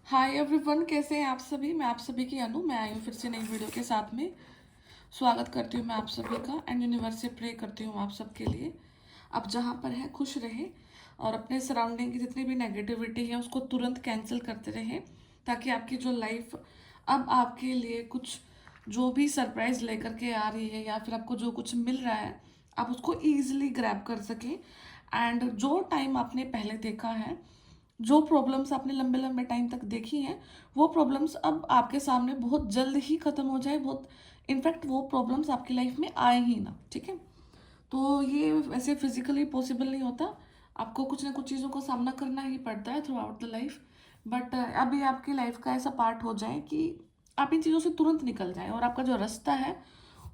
Hi everyone, कैसे हैं आप सभी। मैं आप सभी की अनु। मैं आई हूँ फिर से नई वीडियो के साथ में। स्वागत करती हूँ मैं आप सभी का एंड यूनिवर्स से प्रे करती हूँ आप सबके लिए आप जहाँ पर हैं खुश रहें और अपने सराउंडिंग की जितनी भी नेगेटिविटी है उसको तुरंत कैंसिल करते रहें, ताकि आपकी जो लाइफ अब आपके लिए कुछ जो भी सरप्राइज लेकर के आ रही है या फिर आपको जो कुछ मिल रहा है आप उसको ईजिली ग्रैब कर सकें। एंड जो टाइम आपने पहले देखा है, जो प्रॉब्लम्स आपने लंबे लंबे टाइम तक देखी हैं, वो प्रॉब्लम्स अब आपके सामने बहुत जल्द ही ख़त्म हो जाए। बहुत इनफैक्ट वो प्रॉब्लम्स आपकी लाइफ में आए ही ना। ठीक है, तो ये वैसे फिजिकली पॉसिबल नहीं होता। आपको कुछ ना कुछ चीज़ों का सामना करना ही पड़ता है through out the life. But अभी आपकी लाइफ का ऐसा पार्ट हो जाए कि आप इन चीज़ों से तुरंत निकल जाए और आपका जो रास्ता है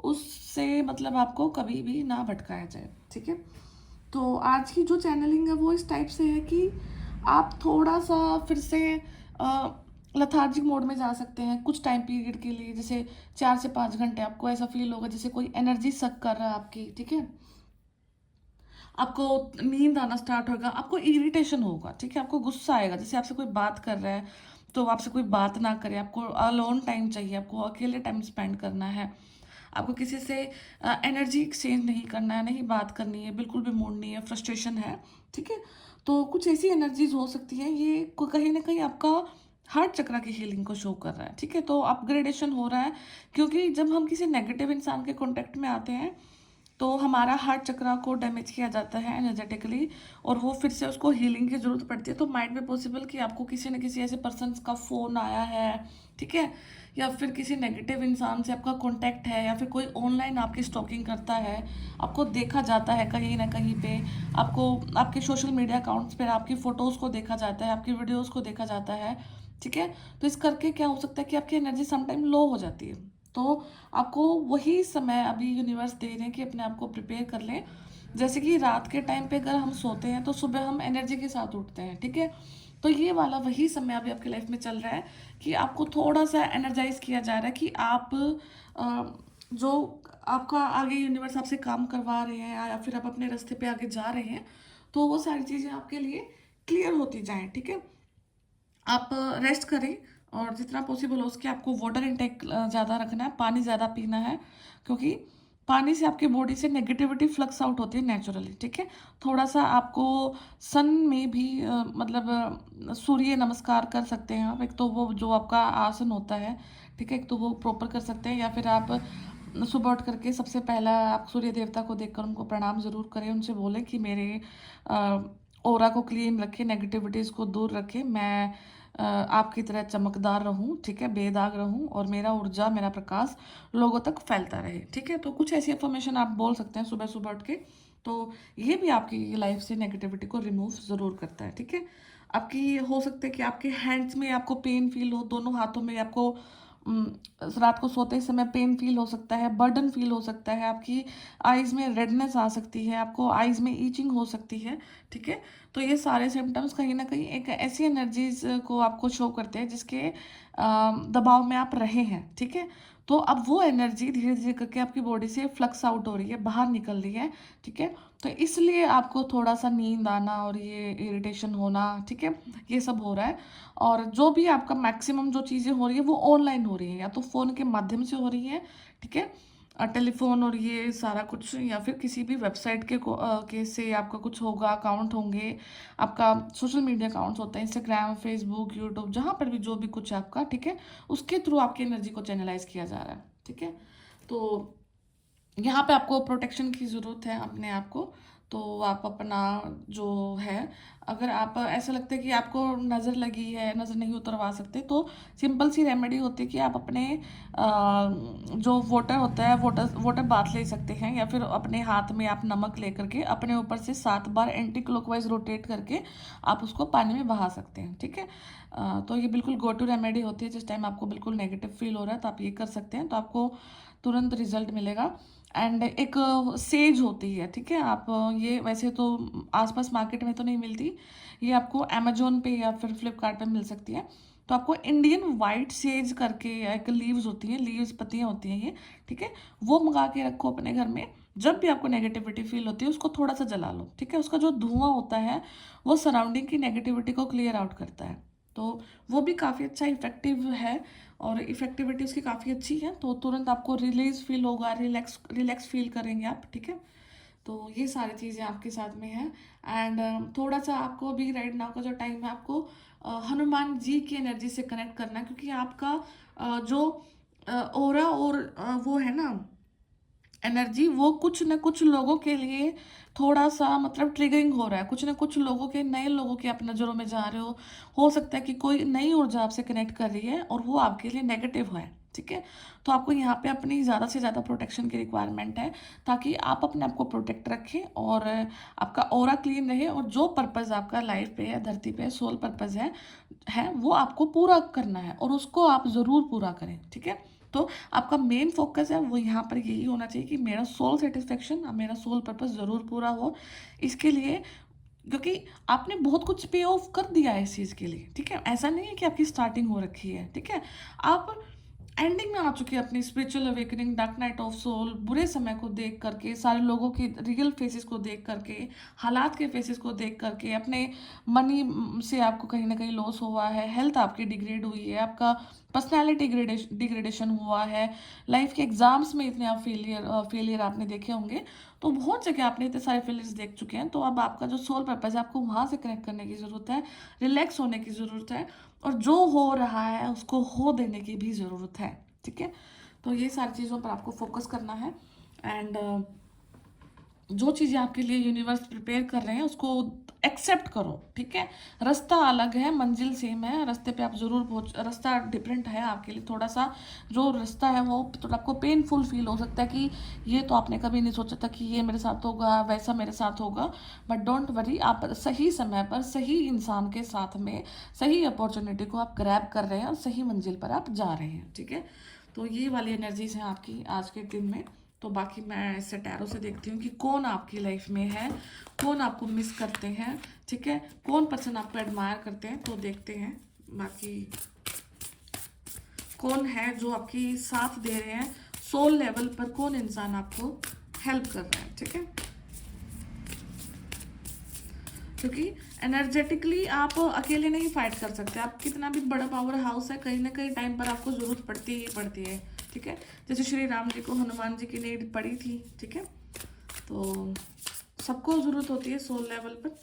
उससे मतलब आपको कभी भी ना भटकाया जाए। ठीक है, तो आज की जो चैनलिंग है वो इस टाइप से है कि आप थोड़ा सा फिर से लथार्जिक मोड में जा सकते हैं कुछ टाइम पीरियड के लिए। जैसे 4 से 5 घंटे आपको ऐसा फील होगा जैसे कोई एनर्जी सक कर रहा है आपकी। ठीक है, आपको नींद आना स्टार्ट होगा, आपको इरिटेशन होगा। ठीक है, आपको गुस्सा आएगा, जैसे आपसे कोई बात कर रहा है तो आपसे कोई बात ना करे, आपको अलोन टाइम चाहिए, आपको अकेले टाइम स्पेंड करना है, आपको किसी से एनर्जी एक्सचेंज नहीं करना है, नहीं बात करनी है, बिल्कुल भी मूड नहीं है, फ्रस्ट्रेशन है। ठीक है, तो कुछ ऐसी एनर्जीज हो सकती हैं, ये कहीं ना कहीं आपका हार्ट चक्रा की हीलिंग को शो कर रहा है। ठीक है, तो अपग्रेडेशन हो रहा है, क्योंकि जब हम किसी नेगेटिव इंसान के कांटेक्ट में आते हैं तो हमारा हार्ट चक्रा को डैमेज किया जाता है एनर्जेटिकली, और वो फिर से उसको हीलिंग की ज़रूरत पड़ती है। तो माइट बी पॉसिबल कि आपको किसी न किसी ऐसे पर्सन का फ़ोन आया है। ठीक है, या फिर किसी नेगेटिव इंसान से आपका कांटेक्ट है, या फिर कोई ऑनलाइन आपकी स्टॉकिंग करता है, आपको देखा जाता है कहीं ना कहीं पे, आपको आपके सोशल मीडिया अकाउंट्स पर आपकी फ़ोटोज़ को देखा जाता है, आपकी वीडियोज़ को देखा जाता है। ठीक है, तो इस करके क्या हो सकता है कि आपकी एनर्जी समटाइम लो हो जाती है। तो आपको वही समय अभी यूनिवर्स दे रहे हैं कि अपने आप को प्रिपेयर कर लें। जैसे कि रात के टाइम पे अगर हम सोते हैं तो सुबह हम एनर्जी के साथ उठते हैं। ठीक है, तो ये वाला वही समय अभी आपकी लाइफ में चल रहा है कि आपको थोड़ा सा एनर्जाइज किया जा रहा है कि आप जो आपका आगे यूनिवर्स आपसे काम करवा रहे हैं या फिर आप अपने रास्ते पे आगे जा रहे हैं, तो वो सारी चीज़ें आपके लिए क्लियर होती जाएं। ठीक है, आप रेस्ट करें और जितना पॉसिबल हो उसके आपको वाटर इनटेक ज़्यादा रखना है, पानी ज़्यादा पीना है, क्योंकि पानी से आपकी बॉडी से नेगेटिविटी फ्लक्स आउट होती है नेचुरली। ठीक है, थोड़ा सा आपको सन में भी मतलब सूर्य नमस्कार कर सकते हैं आप। एक तो वो जो आपका आसन होता है, ठीक है, एक तो वो प्रॉपर कर सकते हैं, या फिर आप सुबह उठ करके सबसे पहला आप सूर्य देवता को देखकर उनको प्रणाम ज़रूर करें, उनसे बोलें कि मेरे ऑरा को क्लीन रखें, नेगेटिविटीज़ को दूर रखें, मैं आपकी तरह चमकदार रहूं। ठीक है, बेदाग रहूं और मेरा ऊर्जा, मेरा प्रकाश लोगों तक फैलता रहे। ठीक है, तो कुछ ऐसी इन्फॉर्मेशन आप बोल सकते हैं सुबह सुबह उठ के। तो ये भी आपकी लाइफ से नेगेटिविटी को रिमूव ज़रूर करता है। ठीक है, आपकी हो सकता है कि आपके हैंड्स में आपको पेन फील हो, दोनों हाथों में आपको रात को सोते समय पेन फील हो सकता है, बर्डन फील हो सकता है, आपकी आइज़ में रेडनेस आ सकती है, आपको आइज़ में ईचिंग हो सकती है। ठीक है, तो ये सारे सिम्टम्स कहीं ना कहीं एक ऐसी एनर्जीज को आपको शो करते हैं जिसके दबाव में आप रहे हैं। ठीक है, तो अब वो एनर्जी धीरे धीरे करके आपकी बॉडी से फ्लक्स आउट हो रही है, बाहर निकल रही है। ठीक है, तो इसलिए आपको थोड़ा सा नींद आना और ये इरिटेशन होना, ठीक है, ये सब हो रहा है। और जो भी आपका मैक्सिमम जो चीज़ें हो रही है वो ऑनलाइन हो रही है, या तो फ़ोन के माध्यम से हो रही है। ठीक है, टेलीफोन और ये सारा कुछ, या फिर किसी भी वेबसाइट के से आपका कुछ होगा, अकाउंट होंगे, आपका सोशल मीडिया अकाउंट्स होते हैं, इंस्टाग्राम, फेसबुक, यूट्यूब, जहाँ पर भी जो भी कुछ है आपका। ठीक है, उसके थ्रू आपकी एनर्जी को चैनलाइज किया जा रहा है। ठीक है, तो यहाँ पे आपको प्रोटेक्शन की ज़रूरत है अपने आप को। तो आप अपना जो है, अगर आप ऐसा लगता है कि आपको नज़र लगी है, नज़र नहीं उतरवा सकते, तो सिंपल सी रेमेडी होती है कि आप अपने जो वाटर होता है, वाटर वाटर बाथ ले सकते हैं, या फिर अपने हाथ में आप नमक ले करके अपने ऊपर से 7 बार एंटी क्लॉकवाइज रोटेट करके आप उसको पानी में बहा सकते हैं। ठीक है, तो ये बिल्कुल गो टू रेमेडी होती है। जिस टाइम आपको बिल्कुल नेगेटिव फील हो रहा है तो आप ये कर सकते हैं, तो आपको तुरंत रिजल्ट मिलेगा। एंड एक सेज होती है। ठीक है, आप ये वैसे तो आसपास मार्केट में तो नहीं मिलती, ये आपको अमेजोन पे या फिर फ्लिपकार्ट पे मिल सकती है। तो आपको इंडियन वाइट सेज करके एक लीव्स होती हैं, लीव्स पत्तियां होती हैं ये। ठीक है, वो मंगा के रखो अपने घर में। जब भी आपको नेगेटिविटी फील होती है उसको थोड़ा सा जला लो। ठीक है, उसका जो धुआं होता है वो सराउंडिंग की नेगेटिविटी को क्लियर आउट करता है। तो वो भी काफ़ी अच्छा इफ़ेक्टिव है और इफ़ेक्टिविटी उसकी काफ़ी अच्छी है। तो तुरंत आपको रिलीज़ फील होगा, रिलैक्स रिलैक्स फील करेंगे आप, ठीक है। तो ये सारी चीज़ें आपके साथ में हैं। एंड थोड़ा सा आपको अभी राइट नाउ का जो टाइम है, आपको हनुमान जी की एनर्जी से कनेक्ट करना है, क्योंकि आपका जो ऑरा और वो है ना एनर्जी, वो कुछ न कुछ लोगों के लिए थोड़ा सा मतलब ट्रिगरिंग हो रहा है। कुछ न कुछ लोगों के, नए लोगों के आप नज़रों में जा रहे हो सकता है कि कोई नई ऊर्जा आपसे कनेक्ट कर रही है और वो आपके लिए नेगेटिव है, ठीक है। तो आपको यहाँ पे अपनी ज़्यादा से ज़्यादा प्रोटेक्शन की रिक्वायरमेंट है, ताकि आप अपने आप को प्रोटेक्ट रखें और आपका ऑरा क्लीन रहे, और जो पर्पज़ आपका लाइफ पे है, धरती पे सोल पर्पज़ है वो आपको पूरा करना है और उसको आप ज़रूर पूरा करें, ठीक है। तो आपका मेन फोकस है वो यहाँ पर यही होना चाहिए कि मेरा सोल सेटिस्फेक्शन, मेरा सोल पर्पस ज़रूर पूरा हो। इसके लिए, क्योंकि आपने बहुत कुछ पे ऑफ कर दिया है इस चीज़ के लिए, ठीक है। ऐसा नहीं है कि आपकी स्टार्टिंग हो रखी है, ठीक है। आप एंडिंग में आ चुके हैं अपनी spiritual awakening, dark night of soul, बुरे समय को देख करके, सारे लोगों के रियल फेसेस को देख करके, हालात के फेसेस को देख करके, अपने मनी से आपको कहीं ना कहीं लॉस हुआ है, हेल्थ आपकी डिग्रेड हुई है, आपका पर्सनैलिटी डिग्रेडेशन हुआ है, लाइफ के एग्जाम्स में इतने आप फेलियर आपने देखे होंगे। तो बहुत जगह आपने इतने सारे फेलियर्स देख चुके हैं। तो अब आपका जो सोल पर्पज है, आपको वहाँ से कनेक्ट करने की ज़रूरत है, रिलैक्स होने की ज़रूरत है, और जो हो रहा है उसको हो देने की भी ज़रूरत है, ठीक है। तो ये सारी चीज़ों पर आपको फोकस करना है। एंड जो चीज़ें आपके लिए यूनिवर्स प्रिपेयर कर रहे हैं उसको एक्सेप्ट करो, ठीक है। रास्ता अलग है, मंजिल सेम है, रास्ते पे आप ज़रूर पहुँच, रास्ता डिफरेंट है आपके लिए थोड़ा सा। जो रास्ता है वो थोड़ा आपको पेनफुल फील हो सकता है कि ये तो आपने कभी नहीं सोचा था कि ये मेरे साथ होगा, वैसा मेरे साथ होगा। बट डोंट वरी, आप सही समय पर सही इंसान के साथ में सही अपॉर्चुनिटी को आप ग्रैब कर रहे हैं और सही मंजिल पर आप जा रहे हैं, ठीक है। तो ये वाली एनर्जीज हैं आपकी आज के दिन में। तो बाकी मैं इससे टैरो से देखती हूँ कि कौन आपकी लाइफ में है, कौन आपको मिस करते हैं, ठीक है, कौन पर्सन आपको एडमायर करते हैं। तो देखते हैं बाकी कौन है जो आपकी साथ दे रहे हैं सोल लेवल पर, कौन इंसान आपको हेल्प कर रहा है, ठीक है। क्योंकि एनर्जेटिकली आप अकेले नहीं फाइट कर सकते। आप कितना भी बड़ा पावर हाउस है, कहीं ना कहीं टाइम पर आपको ज़रूरत पड़ती ही पड़ती है, ठीक है। जैसे श्री राम जी को हनुमान जी की नीड पड़ी थी, ठीक है। तो सबको ज़रूरत होती है सोल लेवल पर।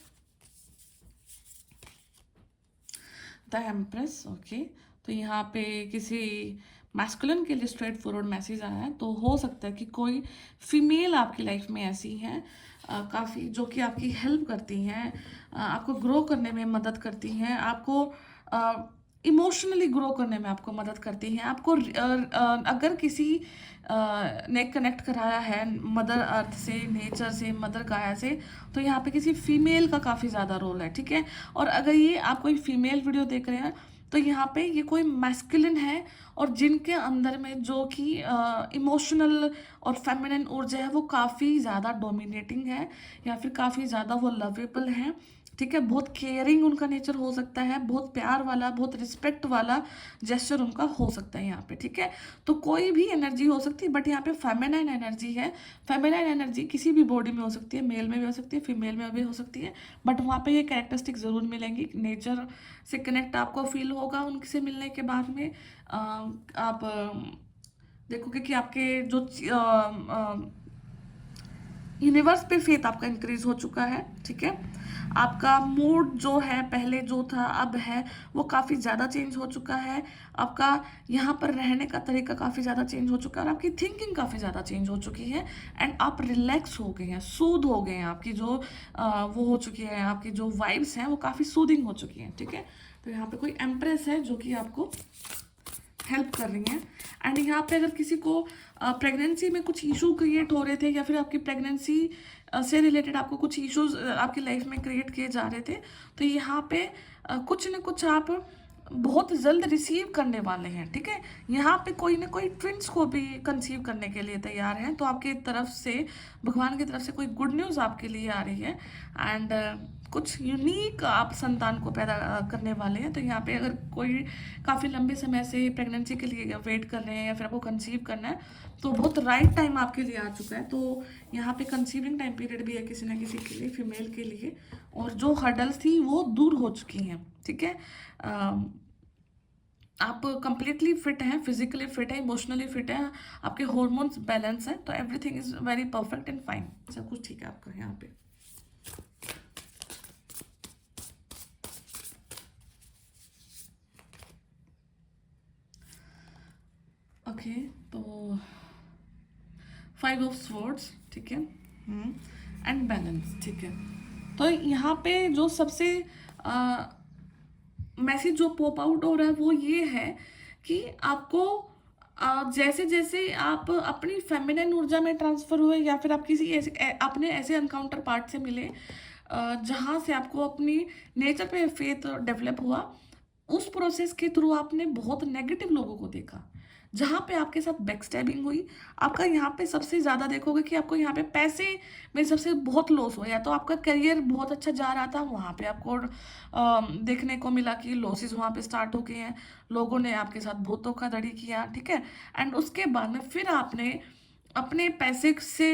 The empress, okay. तो यहाँ पे किसी मैस्कुलिन के लिए स्ट्रेट फॉरवर्ड मैसेज आया है। तो हो सकता है कि कोई फीमेल आपकी लाइफ में ऐसी हैं काफ़ी, जो कि आपकी हेल्प करती हैं, आपको ग्रो करने में मदद करती हैं, आपको इमोशनली ग्रो करने में आपको मदद करती हैं। आपको अगर किसी ने कनेक्ट कराया है मदर अर्थ से, नेचर से, मदर गाया से, तो यहाँ पे किसी फीमेल का काफ़ी ज़्यादा रोल है, ठीक है। और अगर ये आप कोई फीमेल वीडियो देख रहे हैं तो यहाँ पे ये कोई मैस्कुलिन है, और जिनके अंदर में जो कि इमोशनल और फेमिनिन ऊर्जा है वो काफ़ी ज़्यादा डोमिनेटिंग है, या फिर काफ़ी ज़्यादा वो लवेबल है, ठीक है। बहुत केयरिंग उनका नेचर हो सकता है, बहुत प्यार वाला, बहुत रिस्पेक्ट वाला जेस्चर उनका हो सकता है यहाँ पे, ठीक है। तो कोई भी एनर्जी हो सकती है, बट यहाँ पे फेमिनाइन एनर्जी है। फेमिनाइन एनर्जी किसी भी बॉडी में हो सकती है, मेल में भी हो सकती है, फीमेल में भी हो सकती है, बट वहाँ पे ये कैरेक्टरिस्टिक ज़रूर मिलेंगी। नेचर से कनेक्ट आपको फील होगा उनसे मिलने के बाद में। आप देखोगे कि आपके जो यूनिवर्स पे फेथ आपका इंक्रीज हो चुका है, ठीक है। आपका मूड जो है, पहले जो था अब है, वो काफ़ी ज़्यादा चेंज हो चुका है। आपका यहाँ पर रहने का तरीका काफ़ी ज़्यादा चेंज हो चुका है, और आपकी थिंकिंग काफ़ी ज़्यादा चेंज हो चुकी है। एंड आप रिलैक्स हो गए हैं, सूद हो गए हैं। आपकी जो वो हो चुकी है, आपकी जो वाइब्स हैं वो काफ़ी सूदिंग हो चुकी हैं, ठीक है। तो यहाँ पे कोई एम्प्रेस है जो कि आपको हेल्प कर रही हैं। एंड यहाँ पे अगर किसी को प्रेगनेंसी में कुछ इशू क्रिएट हो रहे थे, या फिर आपकी प्रेगनेंसी से रिलेटेड आपको कुछ इश्यूज आपकी लाइफ में क्रिएट किए जा रहे थे, तो यहाँ पे कुछ न कुछ आप बहुत जल्द रिसीव करने वाले हैं, ठीक है। यहाँ पे कोई ना कोई ट्विंस को भी कंसीव करने के लिए तैयार हैं। तो आपकी तरफ से, भगवान की तरफ से कोई गुड न्यूज़ आपके लिए आ रही है। एंड कुछ यूनिक आप संतान को पैदा करने वाले हैं। तो यहाँ पे अगर कोई काफ़ी लंबे समय से प्रेगनेंसी के लिए वेट कर रहे हैं, या फिर आपको कंसीव करना है, तो बहुत राइट टाइम आपके लिए आ चुका है। तो यहाँ पे कंसीविंग टाइम पीरियड भी है किसी ना किसी के लिए, फीमेल के लिए, और जो हर्डल्स थी वो दूर हो चुकी हैं। ठीक है। आप कंप्लीटली फिट हैं, फिजिकली फिट है, इमोशनली फिट है, आपके हॉर्मोन्स बैलेंस हैं, तो everything is very perfect and fine, सब कुछ ठीक है आपका यहाँ पे। ओके, तो 5 ऑफ स्वॉर्ड्स, ठीक है, एंड बैलेंस, ठीक है। तो यहाँ पे जो सबसे मैसेज जो पॉप आउट हो रहा है वो ये है कि आपको जैसे जैसे आप अपनी फेमिनिन ऊर्जा में ट्रांसफर हुए, या फिर आप किसी ऐसे अपने ऐसे एनकाउंटर पार्ट से मिले जहाँ से आपको अपनी नेचर पे फेथ डेवलप हुआ, उस प्रोसेस के थ्रू आपने बहुत नेगेटिव लोगों को देखा, जहाँ पे आपके साथ बैकस्टैबिंग हुई। आपका यहाँ पे सबसे ज़्यादा देखोगे कि आपको यहाँ पे पैसे में सबसे बहुत लॉस हुआ, या तो आपका करियर बहुत अच्छा जा रहा था, वहाँ पे आपको देखने को मिला कि लॉसेस वहाँ पे स्टार्ट हो गए हैं, लोगों ने आपके साथ बहुत धोखाधड़ी किया, ठीक है। एंड उसके बाद में फिर आपने अपने पैसे से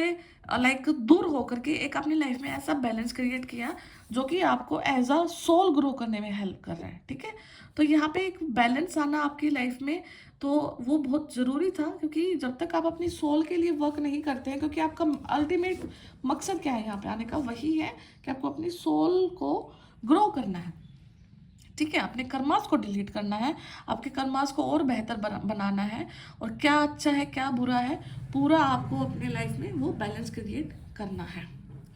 लाइक दूर होकर के एक अपनी लाइफ में ऐसा बैलेंस क्रिएट किया जो कि आपको एज अ सोल ग्रो करने में हेल्प कर रहा है, ठीक है। तो यहाँ पे एक बैलेंस आना आपकी लाइफ में, तो वो बहुत ज़रूरी था, क्योंकि जब तक आप अपनी सोल के लिए वर्क नहीं करते हैं, क्योंकि आपका अल्टीमेट मकसद क्या है यहाँ पे आने का, वही है कि आपको अपनी सोल को ग्रो करना है, ठीक है। अपने कर्मास को डिलीट करना है, आपके कर्मास को और बेहतर बनाना है, और क्या अच्छा है क्या बुरा है, पूरा आपको अपने लाइफ में वो बैलेंस क्रिएट करना है,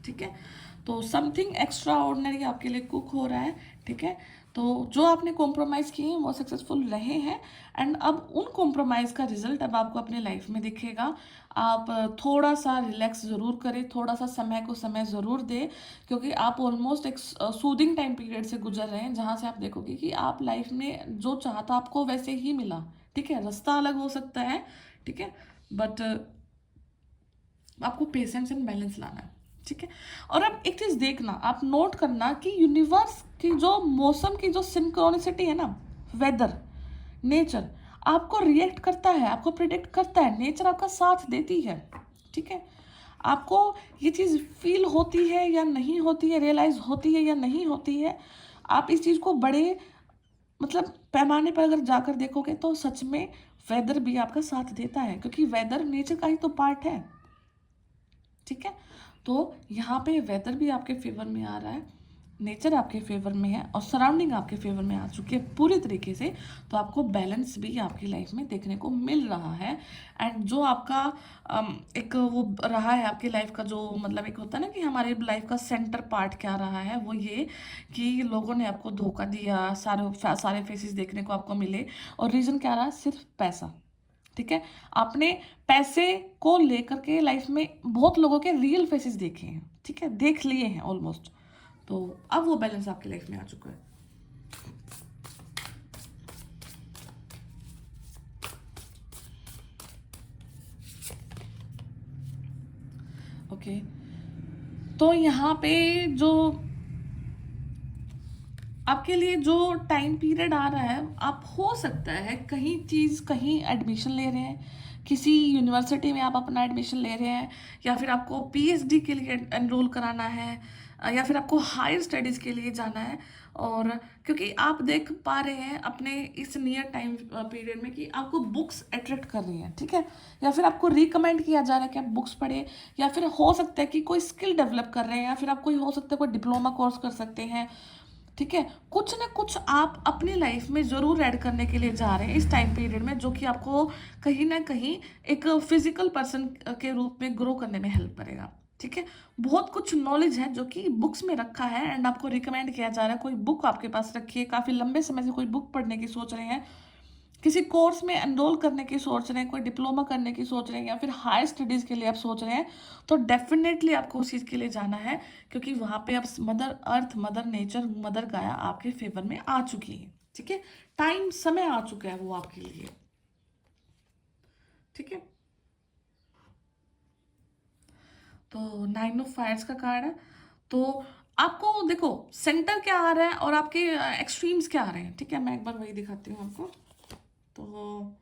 ठीक है। तो समथिंग एक्स्ट्रा ऑर्डिनरी आपके लिए कुक हो रहा है, ठीक है। तो जो आपने कॉम्प्रोमाइज़ किए हैं वो सक्सेसफुल रहे हैं, एंड अब उन कॉम्प्रोमाइज़ का रिजल्ट अब आपको अपने लाइफ में दिखेगा। आप थोड़ा सा रिलैक्स ज़रूर करें, थोड़ा सा समय को समय ज़रूर दें, क्योंकि आप ऑलमोस्ट एक सूदिंग टाइम पीरियड से गुजर रहे हैं, जहाँ से आप देखोगे कि आप लाइफ में जो चाहता आपको वैसे ही मिला, ठीक है। रास्ता अलग हो सकता है, ठीक है, बट आपको पेशेंस एंड बैलेंस लाना है, ठीक है। और अब एक चीज़ देखना, आप नोट करना कि यूनिवर्स की जो मौसम की जो सिंक्रोनिसिटी है ना, वेदर, नेचर आपको रिएक्ट करता है, आपको प्रिडिक्ट करता है, नेचर आपका साथ देती है, ठीक है। आपको ये चीज़ फील होती है या नहीं होती है, रियलाइज होती है या नहीं होती है, आप इस चीज़ को बड़े मतलब पैमाने पर अगर जाकर देखोगे तो सच में वेदर भी आपका साथ देता है, क्योंकि वेदर नेचर का ही तो पार्ट है, ठीक है। तो यहाँ पे वेदर भी आपके फेवर में आ रहा है, नेचर आपके फेवर में है, और सराउंडिंग आपके फेवर में आ चुकी है पूरी तरीके से, तो आपको बैलेंस भी आपकी लाइफ में देखने को मिल रहा है। एंड जो आपका एक वो रहा है आपकी लाइफ का, जो मतलब एक होता है ना कि हमारे लाइफ का सेंटर पार्ट क्या रहा है, वो ये कि लोगों ने आपको धोखा दिया, सारे फेसेस देखने को आपको मिले, और रीज़न क्या रहा, सिर्फ पैसा, ठीक है। आपने पैसे को लेकर के लाइफ में बहुत लोगों के रियल फेसेस देखे हैं, ठीक है, देख लिए हैं ऑलमोस्ट, तो अब वो बैलेंस आपकी लाइफ में आ चुका है। ओके, तो यहाँ पे जो आपके लिए जो टाइम पीरियड आ रहा है, आप हो सकता है कहीं एडमिशन ले रहे हैं, किसी यूनिवर्सिटी में आप अपना एडमिशन ले रहे हैं, या फिर आपको पीएचडी के लिए एनरोल कराना है, या फिर आपको हायर स्टडीज़ के लिए जाना है, और क्योंकि आप देख पा रहे हैं अपने इस नियर टाइम पीरियड में कि आपको बुक्स अट्रैक्ट कर रही हैं, ठीक है, या फिर आपको रिकमेंड किया जा रहा है कि आप बुक्स पढ़ें, या फिर हो सकता है कि कोई स्किल डेवलप कर रहे हैं, या फिर आप कोई हो सकता है कोई डिप्लोमा कोर्स कर सकते हैं, ठीक है। कुछ ना कुछ आप अपनी लाइफ में ज़रूर ऐड करने के लिए जा रहे हैं इस टाइम पीरियड में, जो कि आपको कहीं ना कहीं एक फिजिकल पर्सन के रूप में ग्रो करने में हेल्प करेगा, ठीक है। बहुत कुछ नॉलेज है जो कि बुक्स में रखा है, एंड आपको रिकमेंड किया जा रहा है, कोई बुक आपके पास रखिए, काफ़ी लंबे समय से कोई बुक पढ़ने की सोच रहे हैं, किसी कोर्स में एनरोल करने की सोच रहे हैं, कोई डिप्लोमा करने की सोच रहे हैं, या फिर हायर स्टडीज़ के लिए आप सोच रहे हैं, तो डेफिनेटली आपको उस चीज़ के लिए जाना है, क्योंकि वहाँ पे अब mother earth, mother nature, mother गाया आपके फेवर में आ चुकी है, ठीक है। टाइम, समय आ चुका है वो आपके लिए, ठीक है। तो 9 ऑफ फायर्स का कार्ड है, तो आपको देखो सेंटर क्या आ रहा है और आपके एक्सट्रीम्स क्या आ रहे हैं, ठीक है। मैं एक बार वही दिखाती हूँ आपको। तो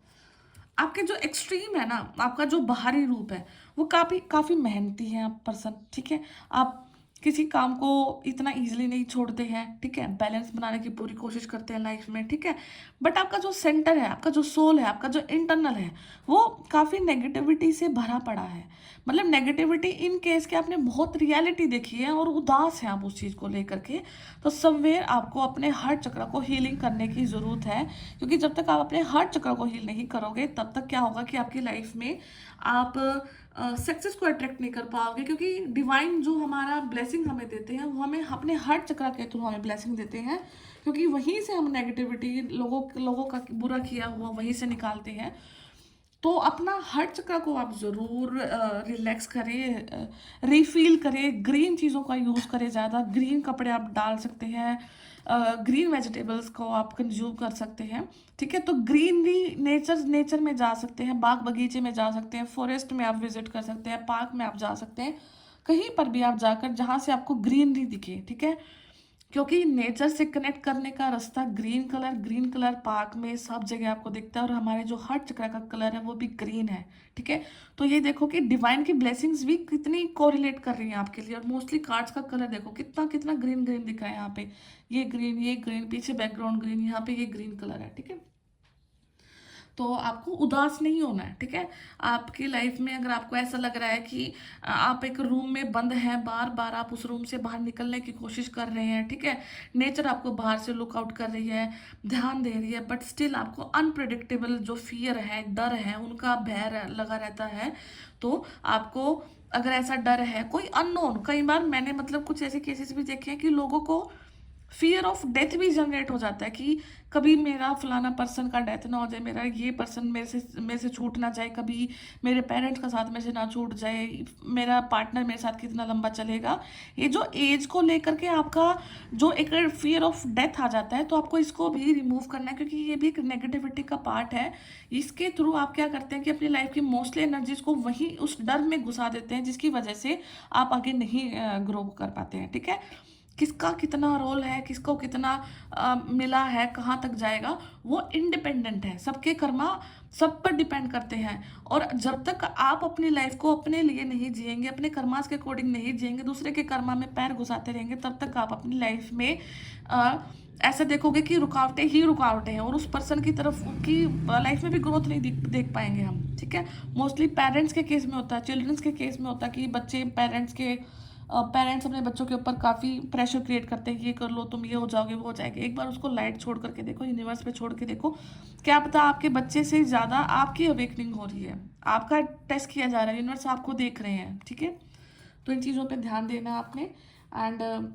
आपके जो एक्सट्रीम है ना, आपका जो बाहरी रूप है, वो काफ़ी काफ़ी मेहनती है आप पर्सन, ठीक है। आप किसी काम को इतना ईजिली नहीं छोड़ते हैं, ठीक है, बैलेंस बनाने की पूरी कोशिश करते हैं लाइफ में, ठीक है। बट आपका जो सेंटर है, आपका जो सोल है, आपका जो इंटरनल है, वो काफ़ी नेगेटिविटी से भरा पड़ा है। मतलब नेगेटिविटी इन केस के आपने बहुत रियलिटी देखी है और उदास है आप उस चीज़ को लेकर के। तो समवेयर आपको अपने हार्ट चक्र को हीलिंग करने की ज़रूरत है, क्योंकि जब तक आप अपने हार्ट चक्र को हील नहीं करोगे तब तक क्या होगा कि आपकी लाइफ में आप सक्सेस को अट्रैक्ट नहीं कर पाओगे, क्योंकि डिवाइन जो हमारा ब्लेसिंग हमें देते हैं वो हमें अपने हार्ट चक्र के थ्रू हमें ब्लेसिंग देते हैं, क्योंकि वहीं से हम नेगेटिविटी लोगों का बुरा किया हुआ वहीं से निकालते हैं। तो अपना हार्ट चक्र को आप ज़रूर रिलैक्स करें, रिफील करें, ग्रीन चीज़ों का यूज़ करें, ज़्यादा ग्रीन कपड़े आप डाल सकते हैं, ग्रीन वेजिटेबल्स को आप कंज्यूम कर सकते हैं, ठीक है। तो ग्रीनरी नेचर में जा सकते हैं, बाग बगीचे में जा सकते हैं, फॉरेस्ट में आप विजिट कर सकते हैं, पार्क में आप जा सकते हैं, कहीं पर भी आप जाकर जहाँ से आपको ग्रीनरी दिखे, ठीक है। क्योंकि नेचर से कनेक्ट करने का रास्ता ग्रीन कलर पार्क में सब जगह आपको दिखता है, और हमारे जो हार्ट चक्र का कलर है वो भी ग्रीन है, ठीक है। तो ये देखो कि डिवाइन की ब्लेसिंग्स भी कितनी कोरिलेट कर रही हैं आपके लिए, और मोस्टली कार्ड्स का कलर देखो कितना कितना ग्रीन ग्रीन दिख रहा है यहाँ पे, ये ग्रीन पीछे बैकग्राउंड ग्रीन, यहाँ पे ये ग्रीन कलर है, ठीक है। तो आपको उदास नहीं होना है, ठीक है। आपकी लाइफ में अगर आपको ऐसा लग रहा है कि आप एक रूम में बंद हैं, बार बार आप उस रूम से बाहर निकलने की कोशिश कर रहे हैं, ठीक है, नेचर आपको बाहर से लुक आउट कर रही है, ध्यान दे रही है, बट स्टिल आपको अनप्रिडिक्टेबल जो फियर है, डर है, उनका भय लगा रहता है। तो आपको अगर ऐसा डर है, कोई अननोन, कई बार मैंने मतलब कुछ ऐसे केसेस भी देखे हैं कि लोगों को फियर ऑफ डेथ भी जनरेट हो जाता है कि कभी मेरा फलाना पर्सन का डेथ ना हो जाए, मेरा ये पर्सन मेरे से छूट ना जाए, कभी मेरे पेरेंट्स का साथ में से ना छूट जाए, मेरा पार्टनर मेरे साथ कितना लंबा चलेगा। ये जो एज को लेकर के आपका जो एक फियर ऑफ डेथ आ जाता है, तो आपको इसको भी रिमूव करना है, क्योंकि ये भी एक नेगेटिविटी का पार्ट है। इसके थ्रू आप क्या करते हैं कि अपनी लाइफ की मोस्टली एनर्जीज को वहीं उस डर में घुसा देते हैं, जिसकी वजह से आप आगे नहीं ग्रो कर पाते हैं, ठीक है। किसका कितना रोल है, किसको कितना मिला है, कहाँ तक जाएगा, वो इंडिपेंडेंट है, सबके कर्मा सब पर डिपेंड करते हैं। और जब तक आप अपनी लाइफ को अपने लिए नहीं जिएंगे, अपने कर्मास के अकॉर्डिंग नहीं जिएंगे, दूसरे के कर्मा में पैर घुसाते रहेंगे, तब तक आप अपनी लाइफ में ऐसा देखोगे कि रुकावटें ही रुकावटें हैं, और उस पर्सन की तरफ उनकी लाइफ में भी ग्रोथ नहीं देख पाएंगे हम, ठीक है। मोस्टली पेरेंट्स के केस में होता है, चिल्ड्रंस के केस में होता है कि बच्चे पेरेंट्स अपने बच्चों के ऊपर काफ़ी प्रेशर क्रिएट करते हैं कि ये कर लो, तुम ये हो जाओगे, वो हो जाएगा। एक बार उसको लाइट छोड़ करके देखो, यूनिवर्स पे छोड़ के देखो, क्या पता आपके बच्चे से ज़्यादा आपकी अवेकनिंग हो रही है, आपका टेस्ट किया जा रहा है, यूनिवर्स आपको देख रहे हैं, ठीक है। तो इन चीज़ों पे ध्यान देना है आपने। एंड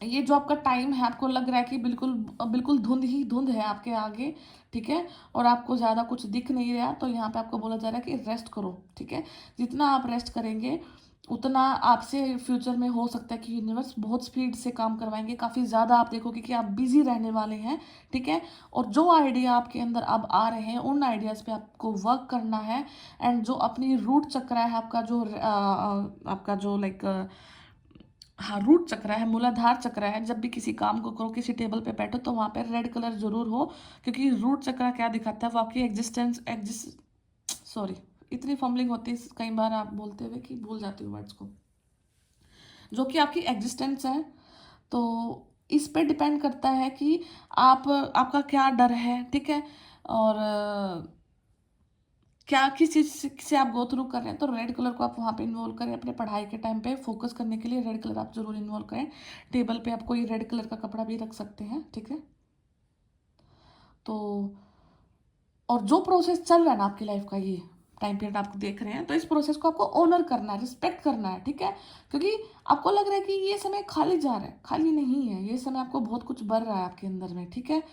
ये जो आपका टाइम है, आपको लग रहा है कि बिल्कुल बिल्कुल धुंध ही धुंध है आपके आगे, ठीक है, और आपको ज़्यादा कुछ दिख नहीं रहा, तो यहाँ पे आपको बोला जा रहा है कि रेस्ट करो, ठीक है। जितना आप रेस्ट करेंगे उतना आपसे फ्यूचर में हो सकता है कि यूनिवर्स बहुत स्पीड से काम करवाएंगे, काफ़ी ज़्यादा आप देखोगे कि आप बिजी रहने वाले हैं, ठीक है। और जो आइडिया आपके अंदर अब आ रहे हैं, उन आइडियाज़ पे आपको वर्क करना है। एंड जो अपनी रूट चक्र है आपका जो लाइक हाँ, रूट चक्र है, मूलाधार चक्र है, जब भी किसी काम को करो, किसी टेबल पे बैठो, तो वहाँ पे रेड कलर जरूर हो, क्योंकि रूट चक्र क्या दिखाता है, वो आपकी सॉरी, इतनी फंबलिंग होती है कई बार आप बोलते हुए कि भूल जाती हूँ वर्ड्स को, जो कि आपकी एग्जिस्टेंस है। तो इस पे डिपेंड करता है कि आपका क्या डर है, ठीक है, और क्या किस चीज़ से आप गो थ्रू कर रहे हैं, तो रेड कलर को आप वहाँ पे इन्वॉल्व करें। अपने पढ़ाई के टाइम पे फोकस करने के लिए रेड कलर आप जरूर इन्वॉल्व करें। टेबल पे आप कोई रेड कलर का कपड़ा भी रख सकते हैं, ठीक है। तो और जो प्रोसेस चल रहा है ना आपकी लाइफ का, ये टाइम पीरियड आप देख रहे हैं, तो इस प्रोसेस को आपको ऑनर करना है, रिस्पेक्ट करना है, ठीक है। क्योंकि आपको लग रहा है कि ये समय खाली जा रहा है, खाली नहीं है, ये समय आपको बहुत कुछ बढ़ रहा है आपके अंदर में, ठीक है।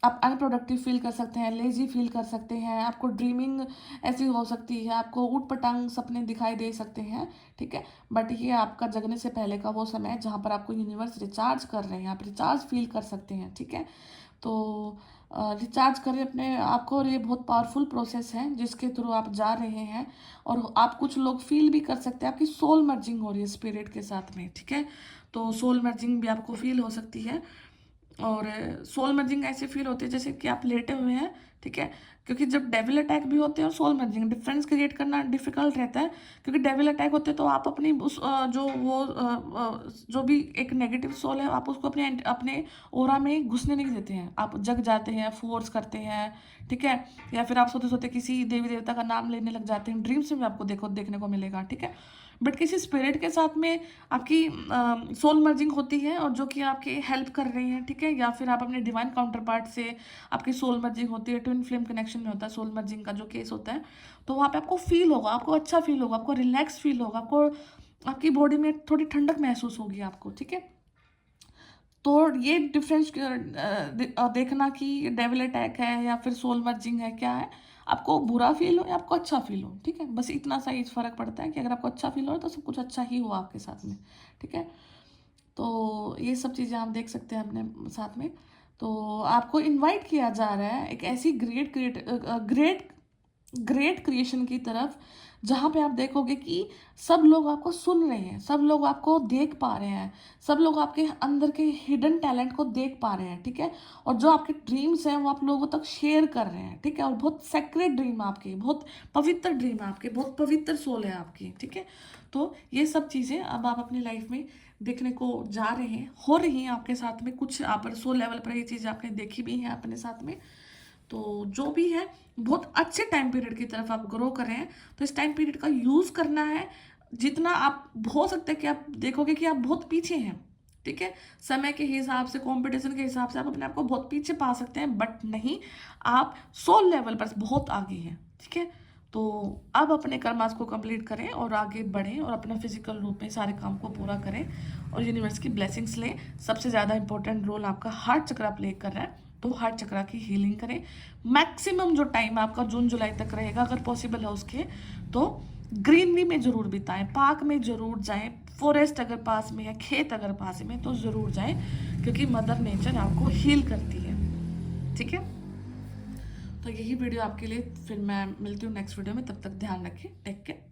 आप अनप्रोडक्टिव फील कर सकते हैं, लेजी फील कर सकते हैं, आपको ड्रीमिंग ऐसी हो सकती है, आपको ऊट पटांग सपने दिखाई दे सकते हैं, ठीक है। बट ये आपका जगने से पहले का वो समय है जहाँ पर आपको यूनिवर्स रिचार्ज कर रहे हैं, आप रिचार्ज फील कर सकते हैं, ठीक है। तो रिचार्ज करें अपने आप को, और ये बहुत पावरफुल प्रोसेस है जिसके थ्रू आप जा रहे हैं। और आप कुछ लोग फील भी कर सकते हैं, आपकी सोल मर्जिंग हो रही है स्पिरिट के साथ में, ठीक है। तो सोल मर्जिंग भी आपको फील हो सकती है। और सोल मर्जिंग ऐसे फील होती है जैसे कि आप लेटे हुए हैं, ठीक है, क्योंकि जब डेविल अटैक भी होते हैं और सोल मर्जिंग डिफरेंस क्रिएट करना डिफिकल्ट रहता है, क्योंकि डेविल अटैक होते हैं तो आप अपनी उस जो भी एक नेगेटिव सोल है आप उसको अपने अपने ओरा में घुसने नहीं देते हैं, आप जग जाते हैं, फोर्स करते हैं, ठीक है, या फिर आप सोते सोते किसी देवी देवता का नाम लेने लग जाते हैं, ड्रीम्स में भी आपको देखने को मिलेगा, ठीक है। बट किसी स्पिरिट के साथ में आपकी सोल मर्जिंग होती है और जो कि आपकी हेल्प कर रही है, ठीक है, या फिर आप अपने डिवाइन काउंटर पार्ट से आपकी सोल मर्जिंग होती है, ट्विन फ्लेम कनेक्शन में होता है सोल मर्जिंग का जो केस होता है, तो वहाँ पे आपको फील होगा, आपको अच्छा फील होगा, आपको रिलैक्स फील होगा, आपको आपकी बॉडी में थोड़ी ठंडक महसूस होगी आपको, ठीक है। तो ये डिफरेंस देखना कि डेविल अटैक है या फिर सोल मर्जिंग है क्या है, आपको बुरा फील हो या आपको अच्छा फील हो, ठीक है, बस इतना सा ही फर्क पड़ता है कि अगर आपको अच्छा फील हो तो सब कुछ अच्छा ही हुआ आपके साथ में, ठीक है। तो ये सब चीज़ें आप देख सकते हैं अपने साथ में। तो आपको इनवाइट किया जा रहा है एक ऐसी ग्रेट क्रिएशन की तरफ, जहाँ पे आप देखोगे कि सब लोग आपको सुन रहे हैं, सब लोग आपको देख पा रहे हैं, सब लोग आपके अंदर के हिडन टैलेंट को देख पा रहे हैं, ठीक है, और जो आपके ड्रीम्स हैं वो आप लोगों तक शेयर कर रहे हैं, ठीक है, और बहुत सेक्रेट ड्रीम है आपके, बहुत पवित्र ड्रीम है आपके, बहुत पवित्र सोल है आपकी, ठीक है। तो ये सब चीज़ें अब आप अपनी लाइफ में देखने को जा रहे हैं, हो रही हैं आपके साथ में, कुछ आप सोल लेवल पर ये चीज़ें आपने देखी भी हैं अपने साथ में। तो जो भी है बहुत अच्छे टाइम पीरियड की तरफ आप ग्रो कर रहे हैं, तो इस टाइम पीरियड का यूज़ करना है, जितना आप हो सकता है कि आप देखोगे कि आप बहुत पीछे हैं, ठीक है, समय के हिसाब से, कंपटीशन के हिसाब से आप अपने आप को बहुत पीछे पा सकते हैं, बट नहीं, आप सोल लेवल पर बहुत आगे हैं, ठीक है। तो अब अपने कर्मास को कंप्लीट करें और आगे बढ़ें और अपना फिजिकल रूप में सारे काम को पूरा करें और यूनिवर्स की ब्लेसिंग्स लें। सबसे ज़्यादा इंपॉर्टेंट रोल आपका हार्ट चक्रा प्ले कर रहा है, तो हार्ट चक्रा की हीलिंग करें। मैक्सिमम जो टाइम आपका जून जुलाई तक रहेगा अगर पॉसिबल है उसके, तो ग्रीनरी में ज़रूर बिताएं, पार्क में ज़रूर जाएं, फॉरेस्ट अगर पास में है, खेत अगर पास में तो ज़रूर जाएं, क्योंकि मदर नेचर आपको हील करती है, ठीक है। तो यही वीडियो आपके लिए, फिर मैं मिलती हूँ नेक्स्ट वीडियो में, तब तक ध्यान रखें, टेक केयर।